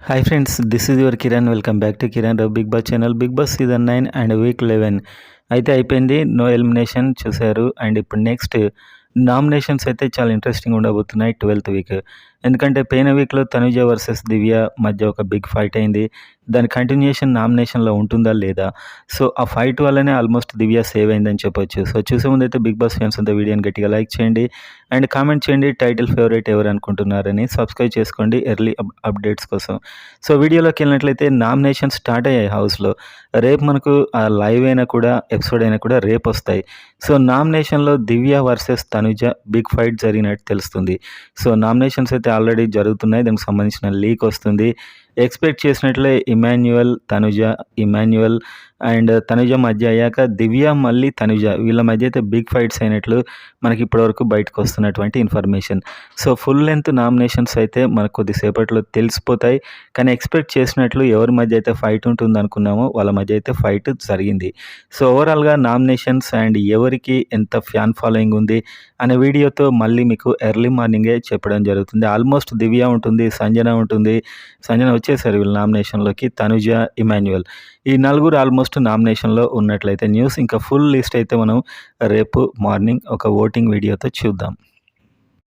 Hi friends, this is your Kiran. Welcome back to Kiran Rav Big Boss channel. Big Boss season 9 and week 11 అయితే అయిపోయింది. No elimination చూశారు. And ఇప్పుడు next nominations అయితే చాలా interesting ఉండబోతున్నాయి 12th week. ఎందుకంటే పోయిన వీక్లో తనుజ వర్సెస్ దివ్య మధ్య ఒక బిగ్ ఫైట్ అయింది. దాని కంటిన్యూషన్ నామినేషన్లో ఉంటుందా లేదా? సో ఆ ఫైట్ వల్లనే ఆల్మోస్ట్ దివ్య సేవ్ అయిందని చెప్పొచ్చు. సో చూసే ముందైతే బిగ్ బాస్ ఫ్యాన్స్ అంతా వీడియోని గట్టిగా లైక్ చేయండి అండ్ కామెంట్ చేయండి టైటిల్ ఫేవరెట్ ఎవరు అనుకుంటున్నారని. సబ్స్క్రైబ్ చేసుకోండి ఎర్లీ అప్డేట్స్ కోసం. సో వీడియోలోకి వెళ్ళినట్లయితే నామినేషన్ స్టార్ట్ అయ్యాయి హౌస్లో. రేపు మనకు ఆ లైవ్ అయినా కూడా ఎపిసోడ్ అయినా కూడా రేపు వస్తాయి. సో నామినేషన్లో దివ్య వర్సెస్ తనుజ బిగ్ ఫైట్ జరిగినట్టు తెలుస్తుంది. సో నామినేషన్స్ అయితే ఆల్రెడీ జరుగుతున్నాయి. దానికి సంబంధించిన లీక్ వస్తుంది. ఎక్స్పెక్ట్ చేసినట్లే ఇమాన్యుయల్ అండ్ తనుజ మధ్య అయ్యాక దివ్య మళ్ళీ తనుజ వీళ్ళ మధ్య అయితే బిగ్ ఫైట్స్ అయినట్లు మనకి ఇప్పటివరకు బయటకు వస్తున్నటువంటి information. So full length nominations అయితే మనకు కొద్దిసేపట్లో తెలిసిపోతాయి. కానీ ఎక్స్పెక్ట్ చేసినట్లు ఎవరి మధ్య అయితే ఫైట్ ఉంటుంది అనుకున్నామో వాళ్ళ మధ్య అయితే ఫైట్ జరిగింది. సో ఓవరాల్గా నామినేషన్స్ అండ్ ఎవరికి ఎంత ఫ్యాన్ ఫాలోయింగ్ ఉంది అనే వీడియోతో మళ్ళీ మీకు ఎర్లీ మార్నింగే చెప్పడం జరుగుతుంది. ఆల్మోస్ట్ దివ్య ఉంటుంది, సంజన వచ్చేసారు వీళ్ళ నామినేషన్లోకి, తనుజ, ఇమాన్యుయల్ ఈ నలుగురు ఆల్మోస్ట్ నామినేషన్లో ఉన్నట్లయితే న్యూస్. ఇంకా ఫుల్ లిస్ట్ అయితే మనం రేపు మార్నింగ్ ఒక ఓటింగ్ వీడియోతో చూద్దాం.